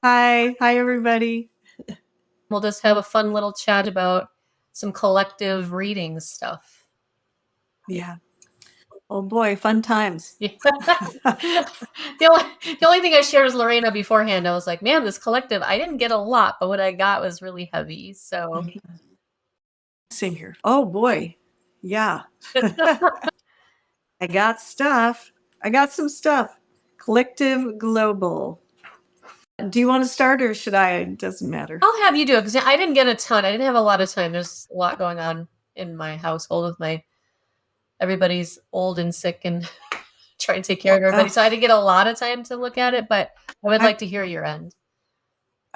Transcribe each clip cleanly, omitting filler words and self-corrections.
Hi, everybody. We'll just have a fun little chat about some collective reading stuff. Yeah. Oh boy, fun times. Yeah. the only thing I shared was Lorena beforehand. I was like, man, this collective, I didn't get a lot, but what I got was really heavy. So Same here. Oh boy. Yeah. I got stuff. I got some stuff. Collective Global. Do you want to start or should I? It doesn't matter. I'll have you do it because I didn't get a ton. I didn't have a lot of time. There's a lot going on in my household with my everybody's old and sick and trying to take care of everybody. Uh, So I didn't get a lot of time to look at it, but I would I, like to hear your end.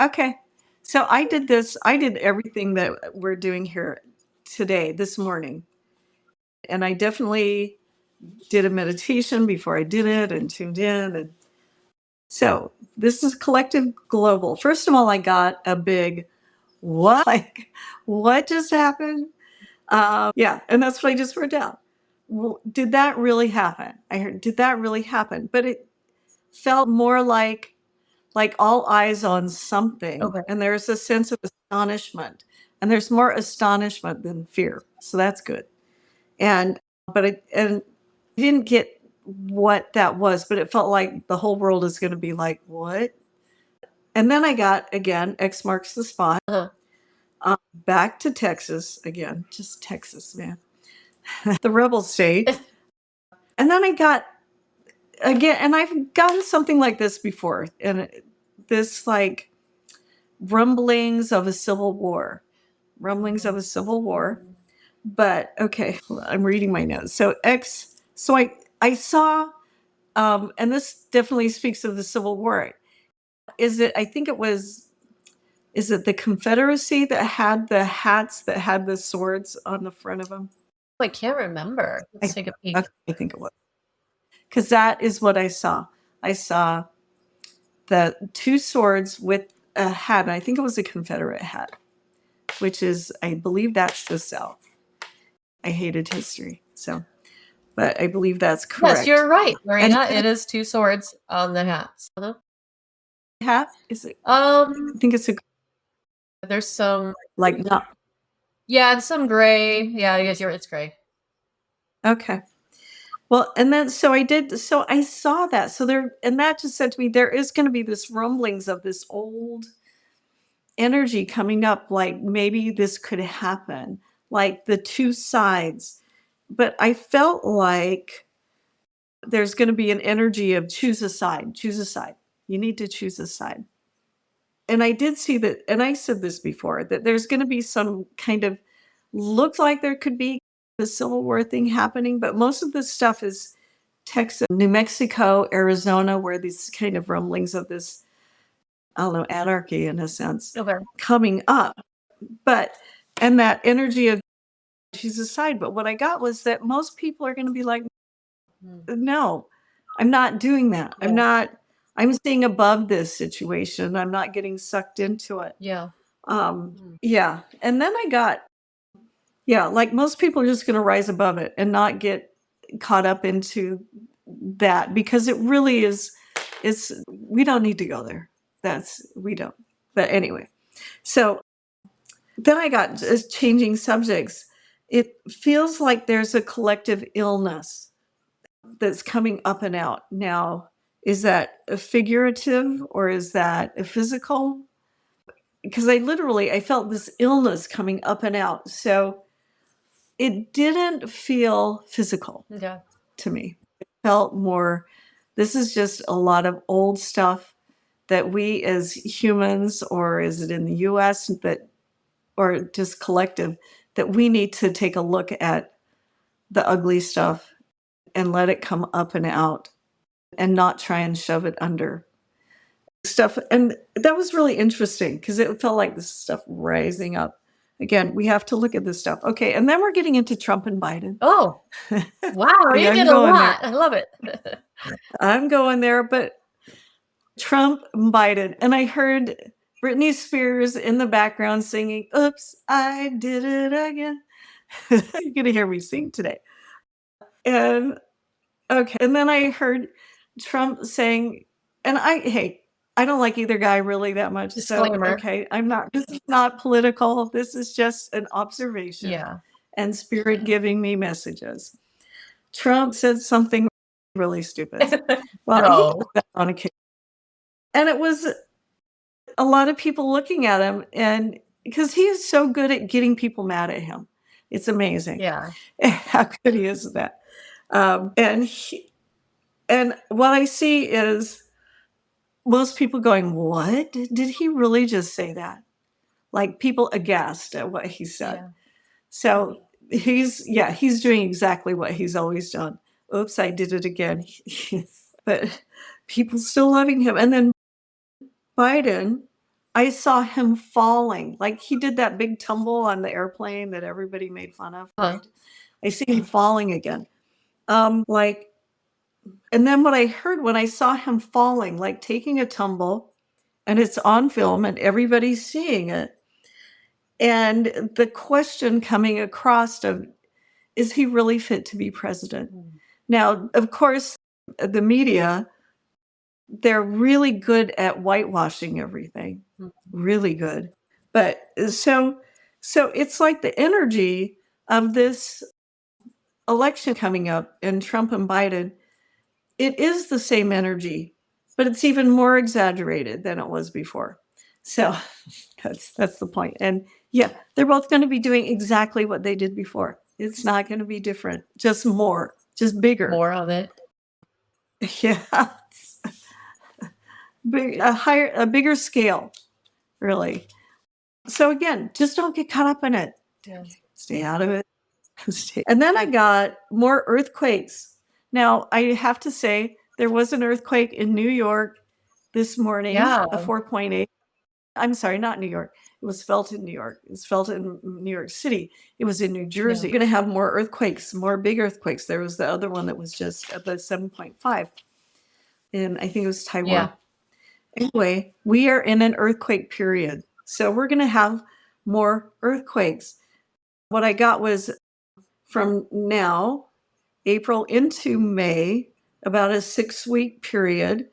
okay. So I did this. I did everything that we're doing here today, this morning. And I definitely did a meditation before I did it and tuned in. And so this is Collective Global. First of all, I got a big what? Like, what just happened? Yeah, and that's what I just wrote down. Well, did that really happen? I heard, did that really happen? But it felt more like all eyes on something, Okay. and there's a sense of astonishment, and there's more astonishment than fear, so that's good. And I didn't get what that was, but it felt like the whole world is going to be like, what? And then I got again X marks the spot. Uh-huh. Back to Texas again, just Texas, man, the rebel state. And then I got again, and I've gotten something like this before, and this like rumblings of a civil war. But okay, I'm reading my notes. So I saw, and this definitely speaks of the Civil War. Is it? I think it was. Is it the Confederacy that had the hats that had the swords on the front of them? I can't remember. Let's take a peek. Okay, I think it was. Because that is what I saw. I saw the two swords with a hat. And I think it was a Confederate hat, which is, I believe that's the South. I hated history, so, but I believe that's Yes, you're correct. right, And Marina. It is two swords on the hats. Uh-huh. hat is it? Um, I think it's a there's some, like not yeah, and some gray. Yeah, I guess you're. It's gray. okay. Well, and then so I did. So I saw that. So there, and that just said to me, there is going to be this rumblings of this old energy coming up, like maybe this could happen, like the two sides. But I felt like there's going to be an energy of choose a side, choose a side. You need to choose a side. And I did see that, and I said this before, that there's going to be some kind of looks like there could be the Civil War thing happening, but most of this stuff is Texas, New Mexico, Arizona, where these kind of rumblings of this, I don't know, anarchy in a sense Okay. coming up. But, and that energy of choose a side. But what I got was that most people are going to be like, Mm. no, I'm not doing that. Yeah. I'm staying above this situation. I'm not getting sucked into it. Yeah. Mm. Yeah. And then I got, yeah, like most people are just going to rise above it and not get caught up into that because it really is, we don't need to go there. We don't. But anyway, so then I got just changing subjects. It feels like there's a collective illness that's coming up and out. Now, is that a figurative or is that a physical? Because I felt this illness coming up and out. So it didn't feel physical Okay. to me. It felt more, this is just a lot of old stuff that we as humans, or is it in the US, that, or just collective, that we need to take a look at the ugly stuff and let it come up and out and not try and shove it under stuff. And that was really interesting because it felt like this stuff rising up. Again, we have to look at this stuff. Okay, and then we're getting into Trump and Biden. Oh, wow. You Yeah, I'm did a going there. lot. I love it. I'm going there, but Trump and Biden. And I heard Britney Spears in the background singing, Oops, I did it again. You're going to hear me sing today. And okay. And then I heard Trump saying, and hey, I don't like either guy really that much, so, Disclaimer. okay, this is not political, this is just an observation Yeah. and spirit giving me messages. Trump said something really stupid. Well, he does No. that on occasion, and it was a lot of people looking at him and because he is so good at getting people mad at him. It's amazing Yeah. how good he is at that. And what I see is most people going, "What? Did he really just say that?" Like people aghast at what he said. Yeah. So he's doing exactly what he's always done. Oops, I did it again. But people still loving him. And then Biden, I saw him falling. Like he did that big tumble on the airplane that everybody made fun of, Huh. right? I see him falling again. Like, and then what I heard when I saw him falling, like taking a tumble, and it's on film and everybody's seeing it. And the question coming across of, is he really fit to be president? Mm. Now, of course, the media, they're really good at whitewashing everything, Mhm. really good. But so it's like the energy of this election coming up and Trump and Biden, it is the same energy, but it's even more exaggerated than it was before. So that's the point. And yeah, they're both going to be doing exactly what they did before. It's not going to be different, just more, just bigger. More of it. Yeah. A bigger scale, really. So again, just don't get caught up in it. Yeah. Stay out of it. And then I got more earthquakes. Now, I have to say, there was an earthquake in New York this morning, Yeah. a 4.8. I'm sorry, not New York. It was felt in New York. It was felt in New York City. It was in New Jersey. Yeah. You're going to have more earthquakes, more big earthquakes. There was the other one that was just at the 7.5 in, I think it was Taiwan. Yeah. Anyway, we are in an earthquake period. So we're going to have more earthquakes. What I got was from now, April into May, about a 6-week period,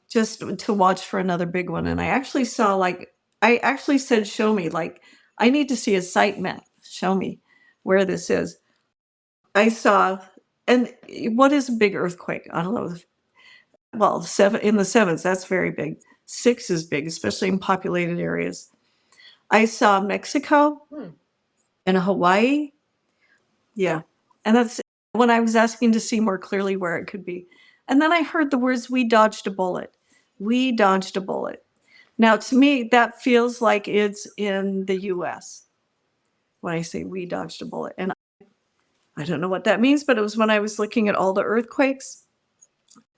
just to watch for another big one. And I actually saw, like, I actually said, show me, like, I need to see a site map. Show me where this is. I saw, and what is a big earthquake? I don't know. Well, seven in the sevens, that's very big. 6 is big, especially in populated areas. I saw Mexico Hmm. and Hawaii. Yeah. And that's when I was asking to see more clearly where it could be. And then I heard the words, we dodged a bullet. We dodged a bullet. Now, to me, that feels like it's in the US when I say we dodged a bullet. And I don't know what that means, but it was when I was looking at all the earthquakes.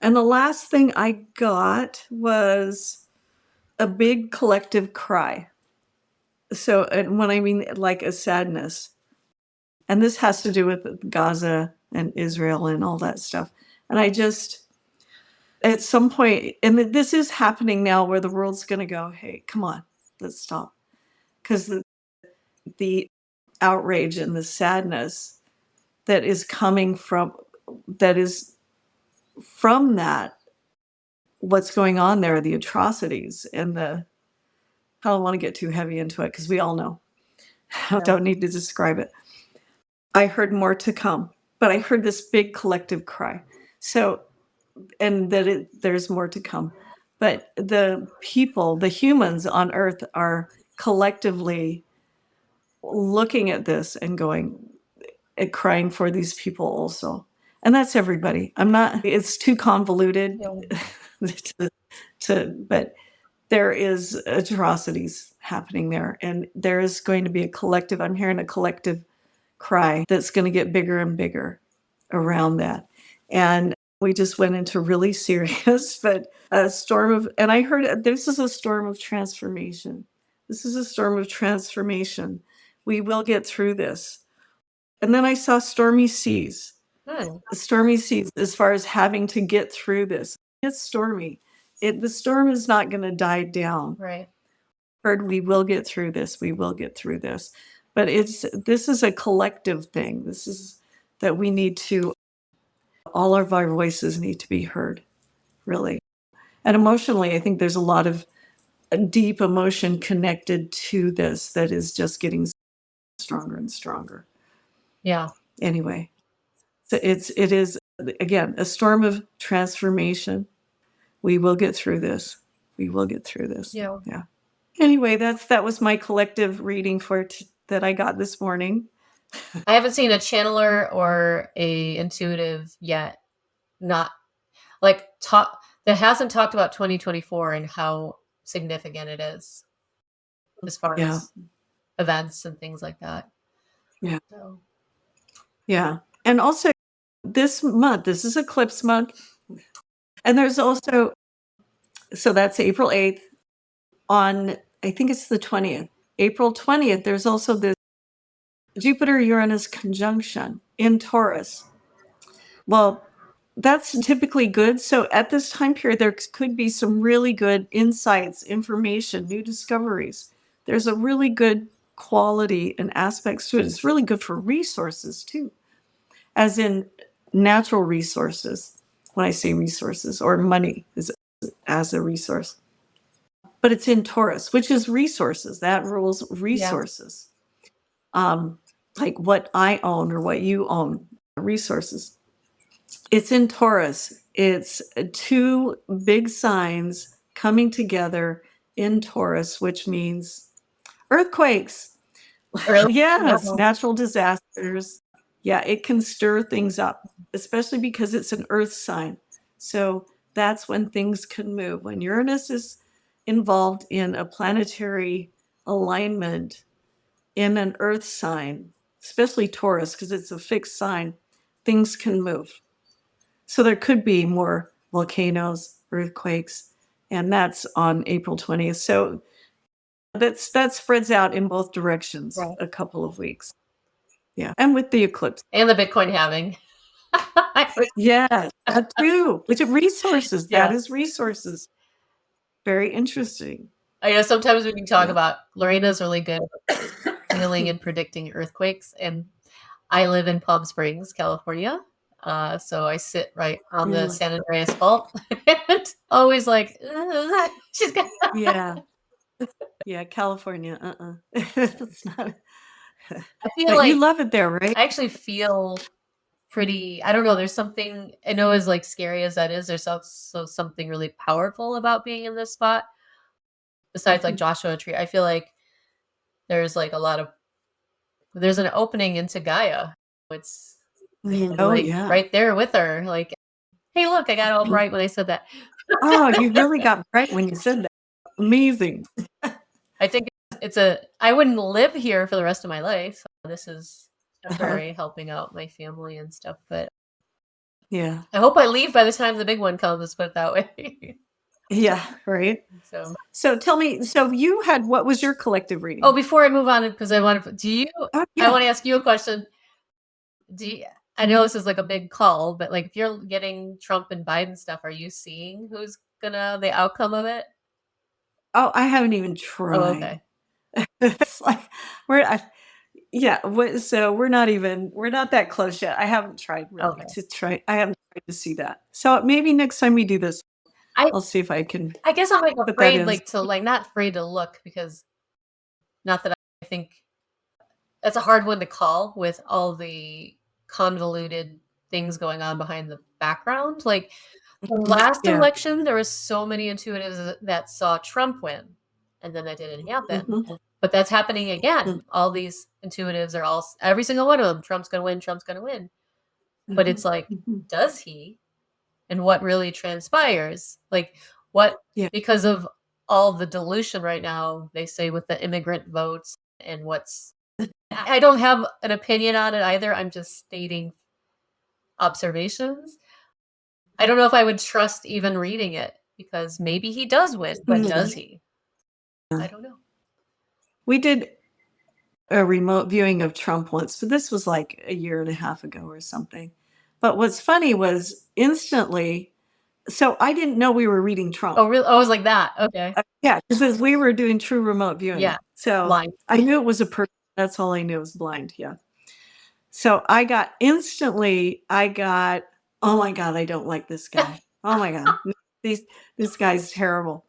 And the last thing I got was a big collective cry. So, and when I mean like a sadness, and this has to do with Gaza and Israel and all that stuff. And I just, at some point, and this is happening now where the world's going to go, hey, come on, let's stop. Because the outrage and the sadness that is coming from, that is from that, what's going on there, the atrocities and the, I don't want to get too heavy into it because we all know. I don't need to describe it. I heard more to come, but I heard this big collective cry. So, and that there's more to come. But the people, the humans on earth are collectively looking at this and going, and crying for these people also. And that's everybody. I'm not, it's too convoluted Yeah. but there is atrocities happening there. And there is going to be a collective, I'm hearing a collective cry that's going to get bigger and bigger around that. And we just went into really serious, but a storm of, and I heard this is a storm of transformation. This is a storm of transformation. We will get through this. And then I saw stormy seas. Hmm. Stormy seas as far as having to get through this. It's stormy. The storm is not going to die down. Right. Heard we will get through this. We will get through this. But this is a collective thing. This is that we need to, all of our voices need to be heard, really. And emotionally, I think there's a lot of deep emotion connected to this that is just getting stronger and stronger. Yeah. Anyway, so it is again a storm of transformation. We will get through this. We will get through this. Yeah. Yeah. Anyway, that was my collective reading for that I got this morning. I haven't seen a channeler or a intuitive yet. Not like talk that hasn't talked about 2024 and how significant it is as far Yeah. as events and things like that. Yeah. So. Yeah. And also this month, this is eclipse month. And there's also, so that's April 8th. On, I think it's the 20th. April 20th, there's also this Jupiter-Uranus conjunction in Taurus. Well, that's typically good. So at this time period, there could be some really good insights, information, new discoveries. There's a really good quality and aspects to it. It's really good for resources too, as in natural resources. When I say resources, or money is as a resource. But it's in Taurus, which is resources. That rules resources. Like what I own or what you own, resources. It's in Taurus. It's two big signs coming together in Taurus, which means earthquakes. Really? Yes, Wow. natural disasters. Yeah, it can stir things up, especially because it's an earth sign. So that's when things can move. When Uranus is involved in a planetary alignment in an earth sign, especially Taurus, because it's a fixed sign, things can move. So there could be more volcanoes, earthquakes, and that's on April 20th. So that spreads out in both directions Right. a couple of weeks. Yeah. And with the eclipse. And the Bitcoin halving. Yes, that too. Which are resources. Yeah. That is resources. Very interesting. I know sometimes we can talk Yeah. about Lorina's really good feeling and predicting earthquakes, and I live in Palm Springs, California. So I sit right on the Really? San Andreas Fault, and always like, she's got. Yeah. Yeah, California. That's not. I feel But you like love it there, right? I actually feel pretty. I don't know. There's something. I know, as like scary as that is, there's also something really powerful about being in this spot. Besides, like Joshua Tree, I feel like there's like a lot of there's an opening into Gaia. It's Oh like yeah. right there with her. Like, hey, look, I got all bright when I said that. Oh, you really got bright when you said that. Amazing. I think I wouldn't live here for the rest of my life. This is temporary, helping out my family and stuff. But Yeah. I hope I leave by the time the big one comes. Let's put it that way. Yeah, right. So tell me, so you had, what was your collective reading? Oh, before I move on, because I want to, Oh, I want to ask you a question. I know this is like a big call, but like if you're getting Trump and Biden stuff, are you seeing who's the outcome of it? Oh, I haven't even Oh, tried. okay. It's like so we're not that close yet. I haven't tried really Okay. I haven't tried to see that. So maybe next time we do this, I I'll see if I can I guess I'm like put that afraid, in. not afraid to look, because not that I think that's a hard one to call with all the convoluted things going on behind the background. Like the last Yeah. election, there was so many intuitives that saw Trump win, and then that didn't happen. But that's happening again. All these intuitives are every single one of them, Trump's going to win, Trump's going to win. But it's like, does he? And what really transpires? Like what, Yeah. because of all the dilution right now, they say with the immigrant votes and I don't have an opinion on it either. I'm just stating observations. I don't know if I would trust even reading it, because maybe he does win, but does he? I don't know. We did a remote viewing of Trump once, so this was like a year and a half ago or something. But what's funny was instantly, so I didn't know we were reading Trump. Oh, really? Oh, it was like that. Okay. Yeah, because we were doing true remote viewing. Yeah. So Blind. I knew it was a person. That's all I knew, was blind. Yeah. So I got, oh my God, I don't like this guy. Oh my God. this guy's terrible.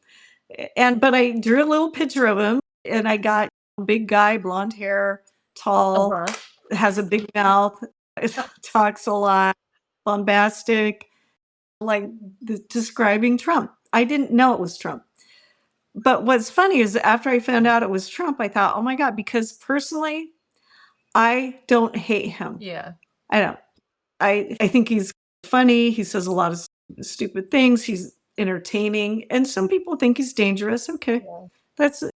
But I drew a little picture of him, and I got a big guy, blonde hair, tall, Uh-huh. has a big mouth, talks a lot, bombastic, like describing Trump. I didn't know it was Trump. But what's funny is after I found out it was Trump, I thought, oh my God, because personally, I don't hate him. Yeah. I don't. I think he's funny. He says a lot of stupid things. He's entertaining. And some people think he's dangerous. Okay. Yeah. That's a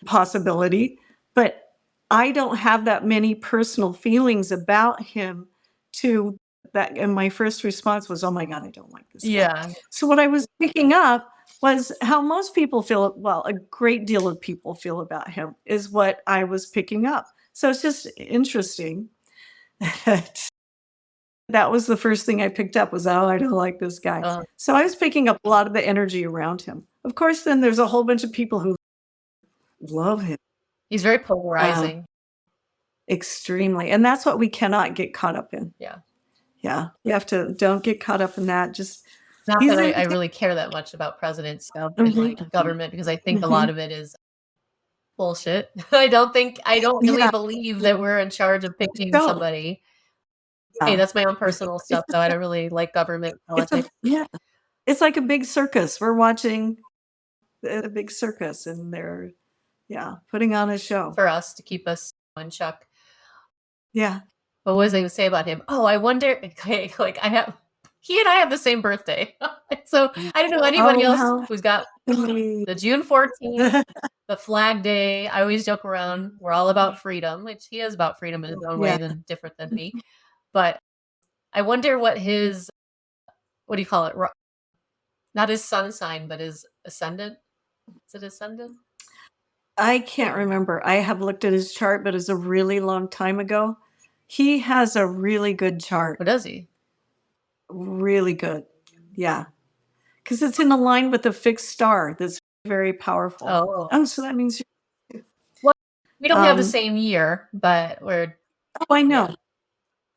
possibility. But I don't have that many personal feelings about him to that. And my first response was, oh my God, I don't like this guy. Yeah. So what I was picking up was how most people feel, well, a great deal of people feel about him is what I was picking up. So it's just interesting that that was the first thing I picked up was, oh, I don't like this guy. So I was picking up a lot of the energy around him. Of course, then there's a whole bunch of people who love him He's very polarizing. extremely. And that's what we cannot get caught up in. Yeah. Yeah. You have to, don't get caught up in that. Just, Not that I really care that much about president stuff and like government, because I think a lot of it is bullshit. I don't really believe that we're in charge of picking somebody. Hey, that's my own personal stuff, though. I don't really like government politics. It's like a big circus. We're watching a big circus, and they're putting on a show for us to keep us in check. Yeah. What was I going to say about him? Oh, I wonder. Like he and I have the same birthday, so I don't know anybody else who's got the June 14th, the Flag Day. I always joke around. We're all about freedom, which he is about freedom in his own way, than different than me. But I wonder what his, what do you call it? Not his sun sign, but his ascendant. Is it ascendant? I can't remember. I have looked at his chart, but it's a really long time ago. He has a really good chart. What does he? Really good. Yeah. Because it's in line with a fixed star that's very powerful. Oh, so that means well, we don't have the same year, but we're. Oh, I know.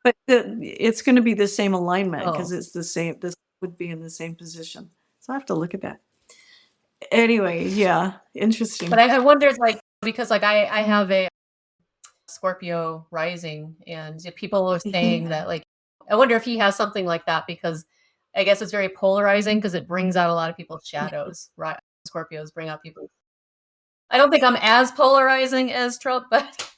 But it's going to be the same alignment because it's the same. This would be in the same position. So I have to look at that. Anyway, yeah, interesting. But I wondered, like, because like I have a Scorpio rising, and people are saying that, like, I wonder if he has something like that, because I guess it's very polarizing because it brings out a lot of people's shadows. Right? Scorpios bring out people. I don't think I'm as polarizing as Trump, but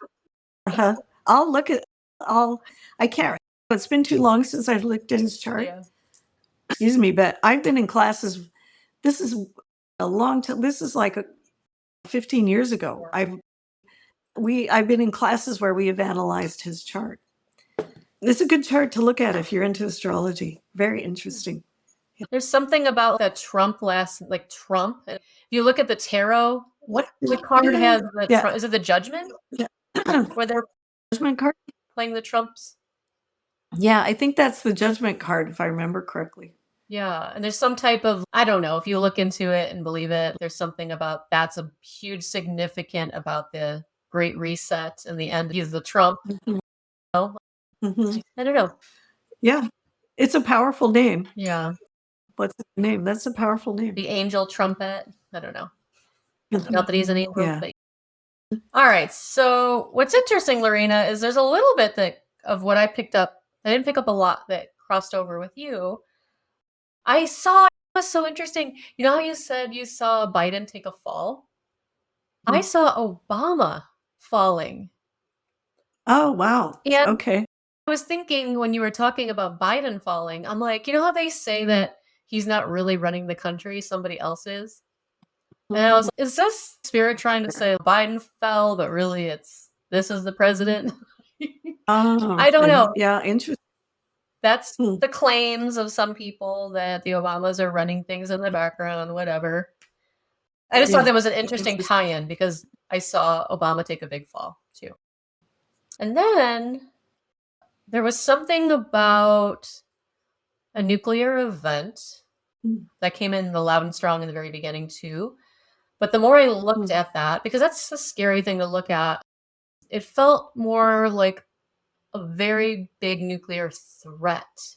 I'll look at. I can't. It's been too long since I've looked at his chart. Yeah. Excuse me, but I've been in classes. This is a long time. This is like 15 years ago. I've been in classes where we have analyzed his chart. It's a good chart to look at if you're into astrology. Very interesting. There's something about that Trump Trump. If you look at the tarot, what card has the Trump? Is it the Judgment? Yeah. Where they're Judgment card? Playing the Trumps? Yeah, I think that's the Judgment card, if I remember correctly. Yeah, and there's some type of, I don't know, if you look into it and believe it, there's something about that's a huge significant about the Great Reset and the end. He's the Trump. I don't know. Yeah, it's a powerful name. Yeah. What's the name? That's a powerful name. The Angel Trumpet. I don't know. Not that he's an angel. Yeah. But... All right. So what's interesting, Lorina, is there's a little bit of what I picked up. I didn't pick up a lot that crossed over with you. I saw, it was so interesting. You know how you said you saw Biden take a fall? I saw Obama falling. Oh, wow. And okay. I was thinking when you were talking about Biden falling, I'm like, you know how they say that he's not really running the country, somebody else is? And I was like, is this spirit trying to say Biden fell, but really this is the president? I don't know. Yeah, interesting. That's the claims of some people, that the Obamas are running things in the background, whatever. I just thought that was an interesting tie-in because I saw Obama take a big fall too. And then there was something about a nuclear event that came in the loud and strong in the very beginning too. But the more I looked at that, because that's a scary thing to look at, it felt more like a very big nuclear threat.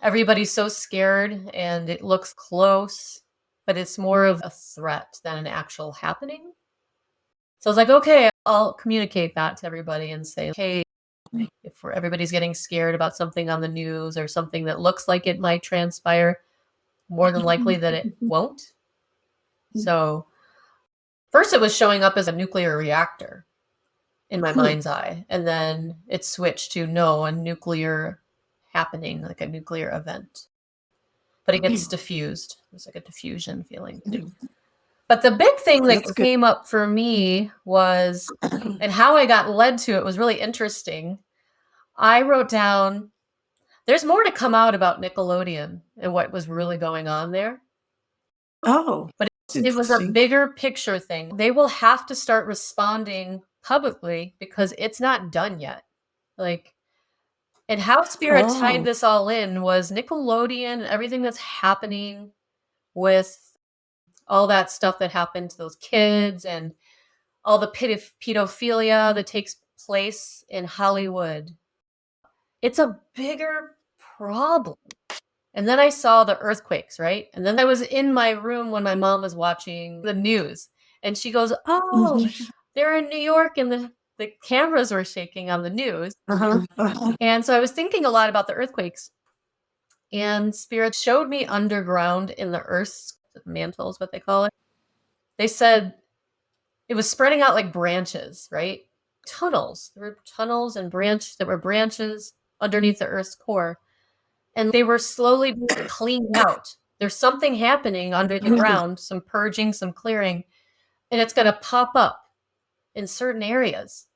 everybody's so scared and it looks close, but it's more of a threat than an actual happening. So I was like, okay, I'll communicate that to everybody and say, hey, if everybody's getting scared about something on the news or something that looks like it might transpire, more than likely that it won't. So first it was showing up as a nuclear reactor in my mind's eye, and then it switched to no, a nuclear happening, like a nuclear event. But it gets diffused. It's like a diffusion feeling too. But the big thing that That's good. came up for me was, and how I got led to it was really interesting. I wrote down, there's more to come out about Nickelodeon and what was really going on there. Oh, But that's it was a interesting. bigger picture thing. They will have to start responding publicly because it's not done yet. Like, and how Spirit tied Oh. this all in was Nickelodeon, everything that's happening with all that stuff that happened to those kids and all the pedophilia that takes place in Hollywood. It's a bigger problem. And then I saw the earthquakes, right? And then I was in my room when my mom was watching the news and she goes, oh, they're in New York and the cameras were shaking on the news. And so I was thinking a lot about the earthquakes, and Spirit showed me underground in the Earth's mantle is what they call it. They said it was spreading out like branches, right? Tunnels. There were tunnels and branches underneath the Earth's core, and they were slowly being cleaned out. There's something happening under the ground, some purging, some clearing, and it's going to pop up in certain areas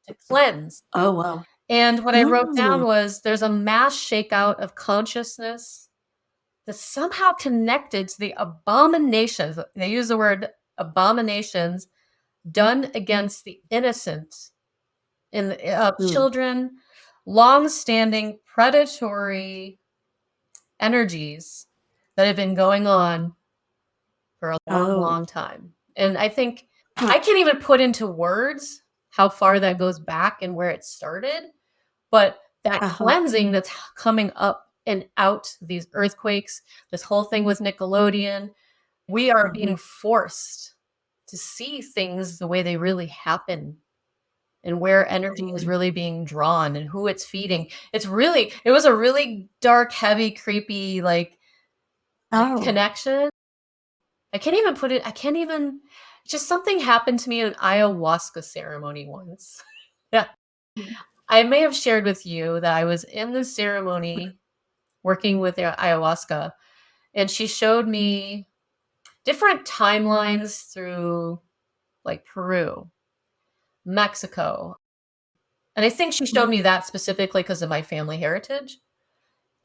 to cleanse. Oh, wow. And what I wrote down was there's a mass shakeout of consciousness that's somehow connected to the abominations. They use the word abominations done against the innocent in children, long-standing predatory energies that have been going on for a long, long time. And I think I can't even put into words how far that goes back and where it started, but that cleansing that's coming up and out, these earthquakes, this whole thing with Nickelodeon, we are being forced to see things the way they really happen and where energy is really being drawn and who it's feeding. It was a really dark, heavy, creepy, like connection. I can't even, just something happened to me at an ayahuasca ceremony once. Yeah. I may have shared with you that I was in the ceremony working with ayahuasca, and she showed me different timelines through like Peru, Mexico. And I think she showed me that specifically because of my family heritage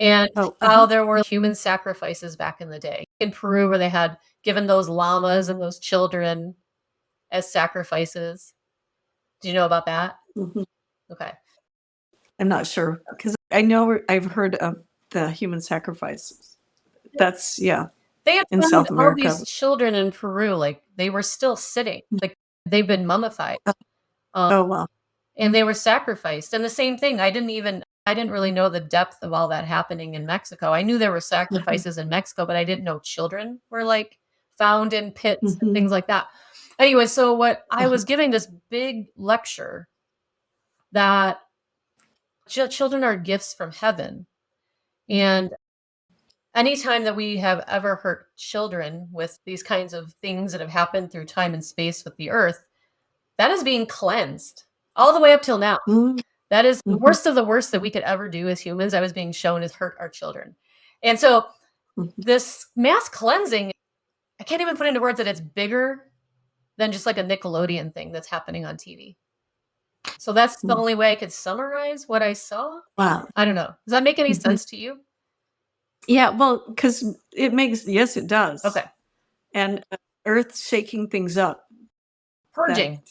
and how there were human sacrifices back in the day in Peru where they had given those llamas and those children as sacrifices. Do you know about that? Okay. I'm not sure because I know I've heard of the human sacrifices. That's, yeah, They had in found South all America. these children in Peru, like they were still sitting, like they've been mummified. Oh, wow. And they were sacrificed. And the same thing, I didn't really know the depth of all that happening in Mexico. I knew there were sacrifices in Mexico, but I didn't know children were like found in pits and things like that. Anyway, so what I was giving this big lecture that children are gifts from heaven. And anytime that we have ever hurt children with these kinds of things that have happened through time and space with the earth, that is being cleansed all the way up till now. That is the worst of the worst that we could ever do as humans. I was being shown is hurt our children. And so this mass cleansing, I can't even put into words that it's bigger than just like a Nickelodeon thing that's happening on TV. So that's the only way I could summarize what I saw. Wow. I don't know. Does that make any sense to you? Yeah, well, because yes, it does. Okay. And Earth shaking things up. Purging.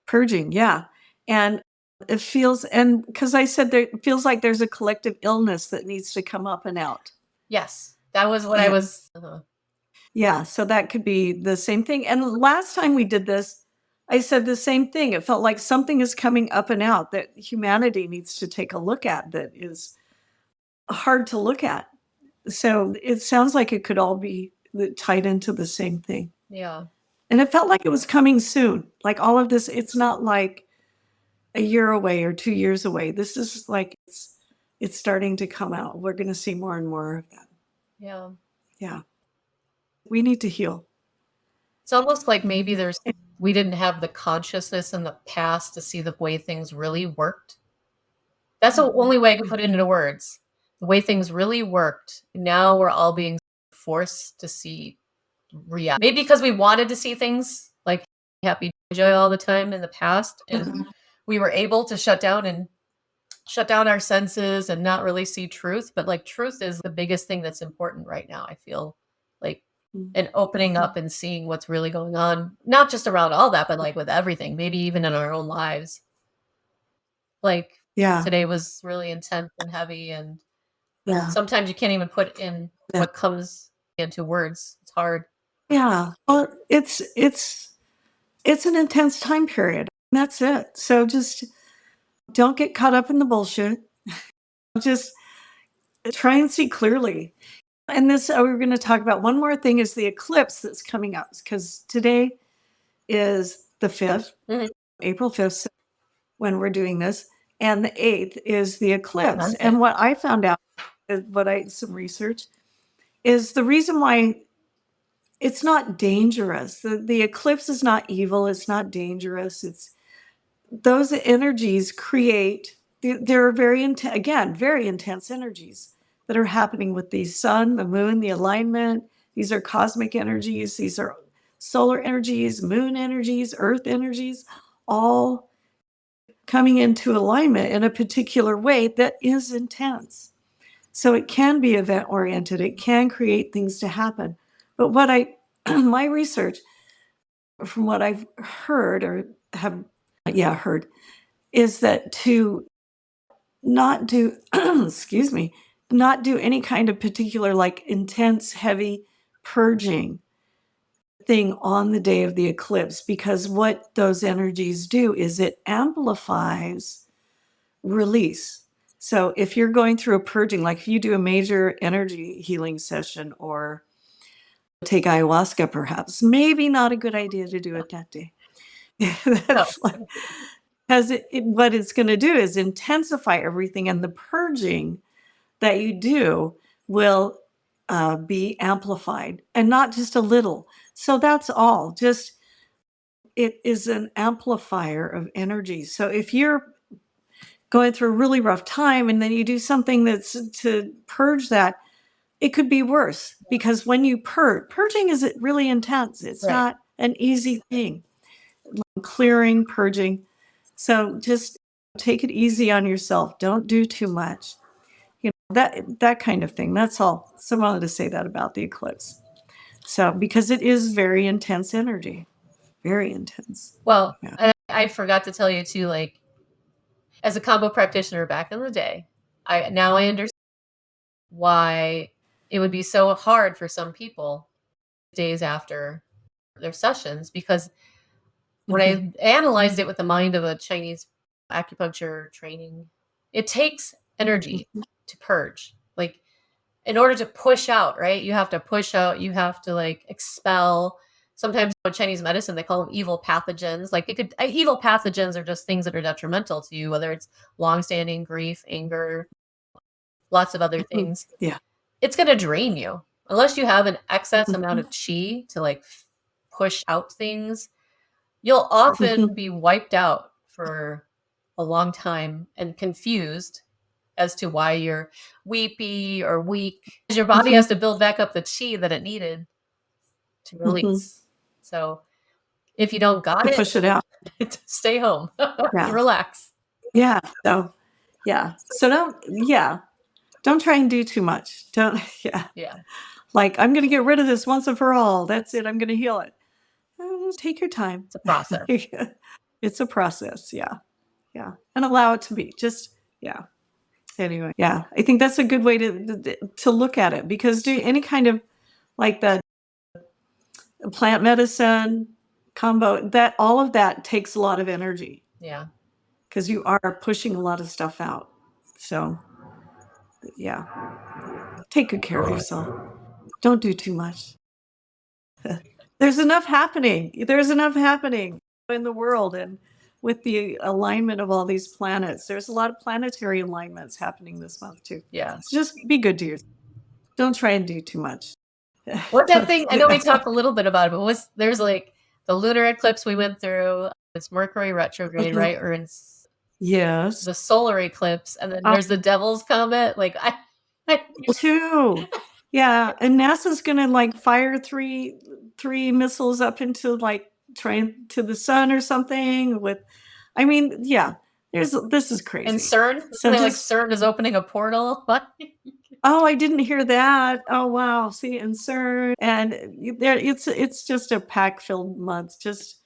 Purging, yeah. And it feels, and because I said there, it feels like there's a collective illness that needs to come up and out. Yes. That was what I was. Yeah, so that could be the same thing. And last time we did this, I said the same thing. It felt like something is coming up and out that humanity needs to take a look at that is hard to look at. So it sounds like it could all be tied into the same thing. Yeah. And it felt like it was coming soon. Like all of this, it's not like a year away or 2 years away. This is like it's starting to come out. We're going to see more and more of that. Yeah. Yeah. We need to heal. It's almost like maybe we didn't have the consciousness in the past to see the way things really worked. That's the only way I can put it into words. The way things really worked. Now we're all being forced to see reality. Maybe because we wanted to see things like happy joy all the time in the past, and we were able to shut down our senses and not really see truth. But like truth is the biggest thing that's important right now, I feel like, and opening up and seeing what's really going on, not just around all that, but like with everything, maybe even in our own lives. Like Yeah. today was really intense and heavy, and Yeah. sometimes you can't even put in what comes into words. It's hard. Yeah. Well, it's an intense time period. That's it. So just don't get caught up in the bullshit. Just try and see clearly. And this, we're going to talk about one more thing is the eclipse that's coming up because today is the 5th, April 5th, when we're doing this. And the 8th is the eclipse. Okay. And what I found out, some research, is the reason why it's not dangerous. The eclipse is not evil. It's not dangerous. It's those energies create, there are very intense energies that are happening with the sun, the moon, the alignment. These are cosmic energies. These are solar energies, moon energies, earth energies, all coming into alignment in a particular way that is intense. So it can be event oriented. It can create things to happen. But my research, from what I've heard or heard, is that to not do, excuse me, not do any kind of particular like intense, heavy purging thing on the day of the eclipse, because what those energies do is it amplifies release. So if you're going through a purging, like if you do a major energy healing session or take ayahuasca, perhaps, maybe not a good idea to do it that day. That's like, because what it's going to do is intensify everything, and the purging that you do will be amplified, and not just a little. So that's all. Just it is an amplifier of energy. So if you're going through a really rough time and then you do something that's to purge that, it could be worse, because when you purging is really intense. It's not an easy thing. Clearing, purging. So just take it easy on yourself. Don't do too much. That kind of thing. That's all. So I wanted to say that about the eclipse. So because it is very intense energy. Very intense. Well, yeah. I forgot to tell you too, like as a combo practitioner back in the day, I understand why it would be so hard for some people days after their sessions, because when I analyzed it with the mind of a Chinese acupuncture training, it takes energy to purge. Like in order to push out, right? You have to push out, you have to like expel. Sometimes in Chinese medicine, they call them evil pathogens. Like evil pathogens are just things that are detrimental to you, whether it's longstanding grief, anger, lots of other things. Yeah. It's going to drain you unless you have an excess amount of chi to like push out things. You'll often be wiped out for a long time and confused as to why you're weepy or weak, because your body has to build back up the chi that it needed to release. So if you don't got it, push it out. Stay home. Relax. Yeah. So don't try and do too much. Yeah. Like, I'm going to get rid of this once and for all. That's it. I'm going to heal it. Take your time. It's a process. It's a process. Yeah. Yeah. And allow it to be just, Anyway, I think that's a good way to look at it, because do any kind of like the plant medicine combo, that all of that takes a lot of energy. Yeah. Because you are pushing a lot of stuff out. So Yeah. Take good care of yourself. Don't do too much. There's enough happening. There's enough happening in the world, and with the alignment of all these planets, there's a lot of planetary alignments happening this month too. Yeah. So just be good to yourself. Don't try and do too much. What's that thing? I know we talked a little bit about it, but there's like the lunar eclipse we went through. It's Mercury retrograde, Okay. right? Or in Yes. the solar eclipse, and then there's the Devil's Comet. Like I Too. Yeah, and NASA's gonna like fire three missiles up into like trying to the sun or something with I mean, yeah, this is and crazy. CERN, So like just CERN is opening a portal. What? oh, I didn't hear that. Oh wow. See, and CERN and there it's just a pack-filled month. Just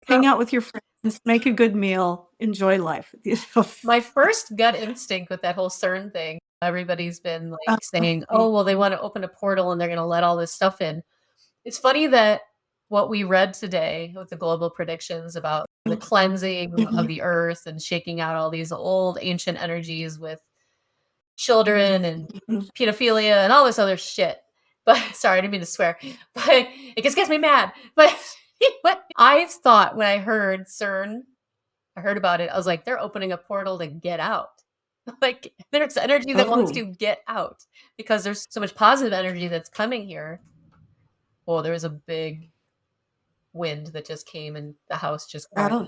hang out with your friends, make a good meal, enjoy life. You know? My first gut instinct with that whole CERN thing, everybody's been like saying, Uh, "Oh, well, they want to open a portal and they're going to let all this stuff in." It's funny that what we read today with the global predictions about the cleansing of the earth and shaking out all these old ancient energies with children and pedophilia and all this other shit. But sorry, I didn't mean to swear. But it just gets me mad. But I thought when I heard CERN, I heard about it, I was like, they're opening a portal to get out. Like there's energy that wants to get out because there's so much positive energy that's coming here. Well, there was a big wind that just came and the house just oh,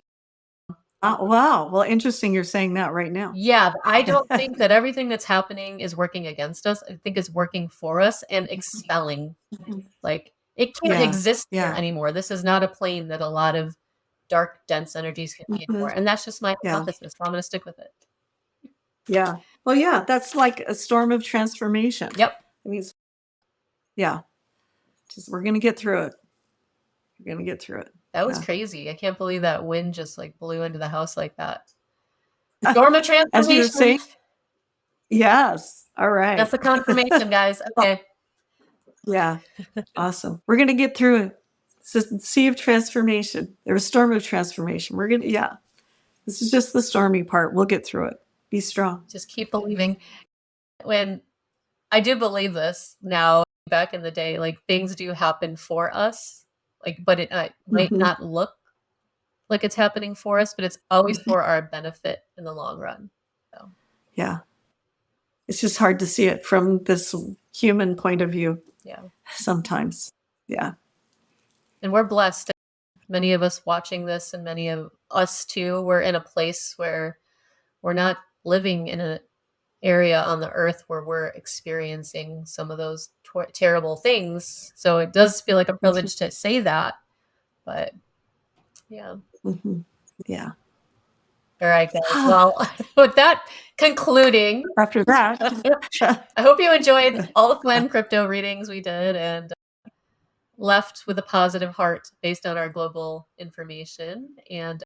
wow. Well, interesting you're saying that right now. Yeah, but I don't think that everything that's happening is working against us. I think it's working for us and expelling. Like it can't Yeah, exist here yeah. anymore. This is not a plane that a lot of dark, dense energies can be anymore. And that's just my Yeah, hypothesis. So I'm gonna stick with it. yeah. Well, yeah, that's like a storm of transformation. Yep. I mean, yeah, just we're gonna get through it. We're gonna get through it. That was Yeah. crazy. I can't believe that wind just like blew into the house like that. Storm of As you were transformation. saying, yes. All right. That's the confirmation, guys. Okay. Yeah. Awesome. We're gonna get through it. It's a sea of transformation. There's a storm of transformation. We're gonna, yeah. This is just the stormy part. We'll get through it. Be strong. Just keep believing. When I do believe this now, back in the day, like things do happen for us, like, but it might Mhm. not look like it's happening for us, but it's always for our benefit in the long run. So, Yeah. It's just hard to see it from this human point of view yeah. sometimes. Yeah. And we're blessed. Many of us watching this, and many of us too, we're in a place where we're not living in an area on the earth where we're experiencing some of those terrible things. So it does feel like a privilege to say that, but yeah. Mhm. Yeah. All right, guys. Well, with that concluding, After that, I hope you enjoyed all the fun crypto readings we did and left with a positive heart based on our global information. And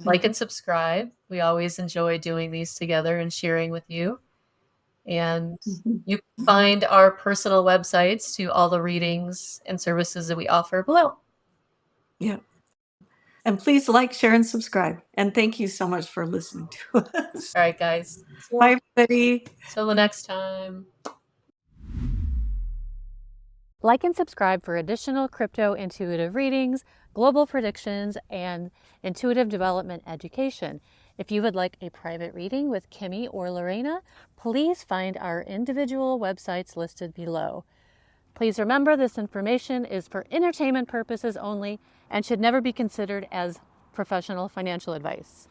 like and subscribe. We always enjoy doing these together and sharing with you. And you can find our personal websites to all the readings and services that we offer below. yeah. And please like, share, and subscribe. And thank you so much for listening to us. All right, guys. Bye, everybody. Till the next time. Like and subscribe for additional crypto intuitive readings, global predictions, and intuitive development education. If you would like a private reading with Kimmie or Lorena, please find our individual websites listed below. Please remember this information is for entertainment purposes only and should never be considered as professional financial advice.